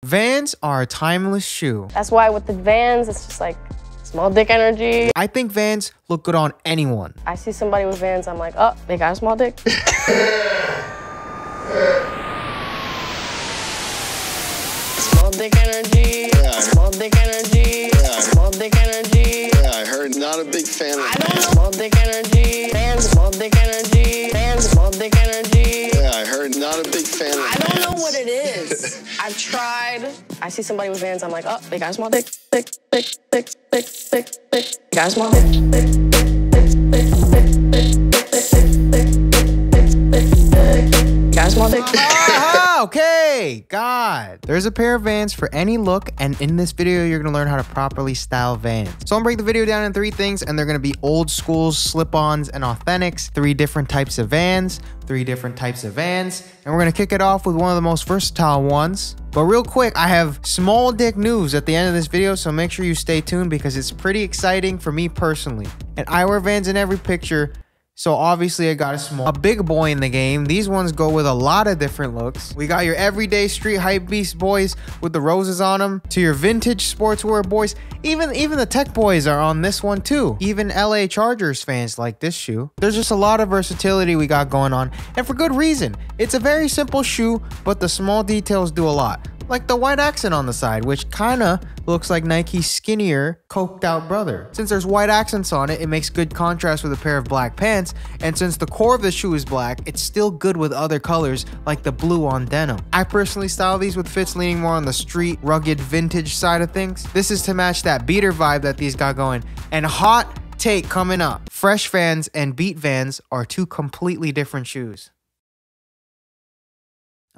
Vans are a timeless shoe. That's why with the Vans, it's just like small dick energy. I think Vans look good on anyone. I see somebody with Vans, I'm like, oh, they got a small dick. Small dick energy. Yeah. Small dick energy. Yeah. Small dick energy. Yeah, I heard. Not a big fan of I don't know. Small dick energy. Vans, small dick energy. Vans, small dick energy. Yeah, I heard. Not a big fan of I don't know what it is. I've tried. I see somebody with Vans, I'm like, oh, they got a small dick. Dick, dick, dick, dick, dick, dick. Got a small dick. Dick, dick, dick, dick, dick, dick, dick, dick, dick, dick. Got a small dick. Okay, God. There's a pair of Vans for any look, and in this video, you're gonna learn how to properly style Vans. So I'm gonna break the video down in 3 things, and they're gonna be old schools, slip-ons, and authentics, 3 different types of Vans, 3 different types of Vans, and we're gonna kick it off with one of the most versatile ones. But real quick, I have small dick news at the end of this video, so make sure you stay tuned because it's pretty exciting for me personally. And I wear Vans in every picture, so obviously I got a big boy in the game. These ones go with a lot of different looks. We got your everyday street hype beast boys with the roses on them, to your vintage sportswear boys. Even the tech boys are on this one too. Even LA Chargers fans like this shoe. There's just a lot of versatility we got going on, and for good reason. It's a very simple shoe, but the small details do a lot. Like the white accent on the side, which kinda looks like Nike's skinnier, coked out brother. Since there's white accents on it, it makes good contrast with a pair of black pants, and since the core of the shoe is black, it's still good with other colors like the blue on denim. I personally style these with fits leaning more on the street, rugged, vintage side of things. This is to match that beater vibe that these got going. And hot take coming up. Fresh Vans and beat Vans are 2 completely different shoes.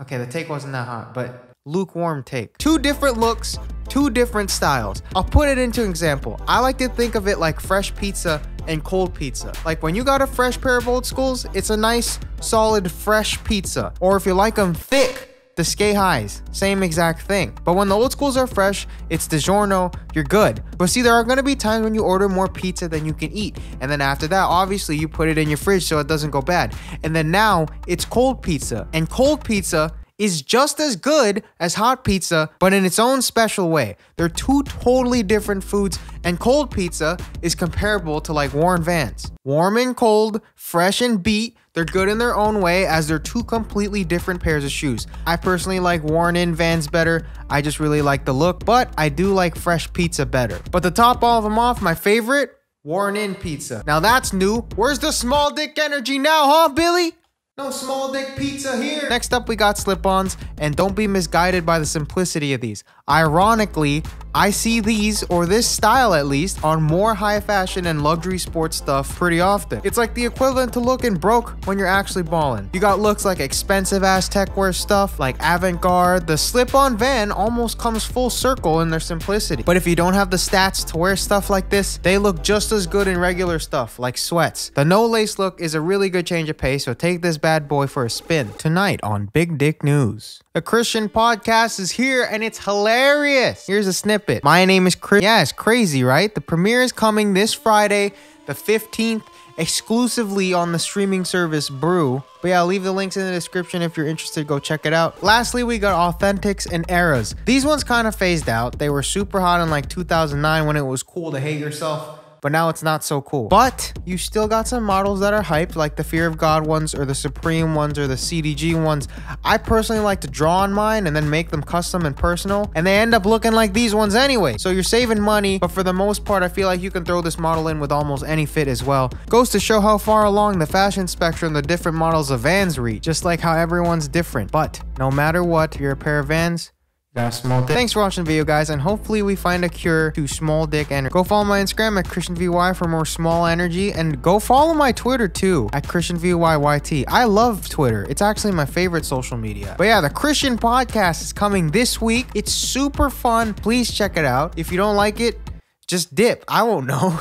Okay, the take wasn't that hot, but lukewarm take. 2 different looks, 2 different styles. I'll put it into example. I like to think of it like fresh pizza and cold pizza. Like when you got a fresh pair of old schools, it's a nice, solid, fresh pizza. Or if you like them thick, the Sky Highs, same exact thing. But when the old schools are fresh, it's DiGiorno, you're good. But see, there are gonna be times when you order more pizza than you can eat. And then after that, obviously you put it in your fridge so it doesn't go bad. And then now it's cold pizza. And cold pizza is just as good as hot pizza, but in its own special way. They're 2 totally different foods, and cold pizza is comparable to like worn Vans. Warm and cold, fresh and beat, they're good in their own way as they're 2 completely different pairs of shoes. I personally like worn in Vans better. I just really like the look, but I do like fresh pizza better. But to top all of them off, my favorite, worn in pizza. Now that's new. Where's the small dick energy now, huh, Billy? No small dick pizza here. Next up, we got slip-ons, and don't be misguided by the simplicity of these. Ironically, I see these, or this style at least, on more high fashion and luxury sports stuff pretty often. It's like the equivalent to looking broke when you're actually balling. You got looks like expensive ass tech wear stuff like avant-garde. The slip-on Van almost comes full circle in their simplicity. But if you don't have the stats to wear stuff like this, they look just as good in regular stuff like sweats. The no lace look is a really good change of pace, so take this bad boy for a spin tonight on Big Dick News. The Christian podcast is here and it's hilarious. Here's a snippet. My name is Chris. Yeah, it's crazy, right? The premiere is coming this Friday, the 15th, exclusively on the streaming service Brew. But yeah, I'll leave the links in the description if you're interested. Go check it out. Lastly, we got authentics and eras. These ones kind of phased out. They were super hot in like 2009 when it was cool to hate yourself. But now it's not so cool. But you still got some models that are hyped, like the Fear of God ones or the Supreme ones or the CDG ones. I personally like to draw on mine and then make them custom and personal, and they end up looking like these ones anyway. So you're saving money, but for the most part, I feel like you can throw this model in with almost any fit as well. Goes to show how far along the fashion spectrum the different models of Vans reach, just like how everyone's different. But no matter what, if you're a pair of Vans, got a small dick. Thanks for watching the video, guys, and hopefully we find a cure to small dick energy. Go follow my Instagram at ChristianVY for more small energy, and go follow my Twitter too at ChristianVYYT. I love Twitter. It's actually my favorite social media. But yeah, the Christian podcast is coming this week. It's super fun. Please check it out. If you don't like it, just dip. I won't know.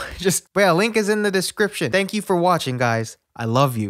But yeah, link is in the description. Thank you for watching, guys. I love you.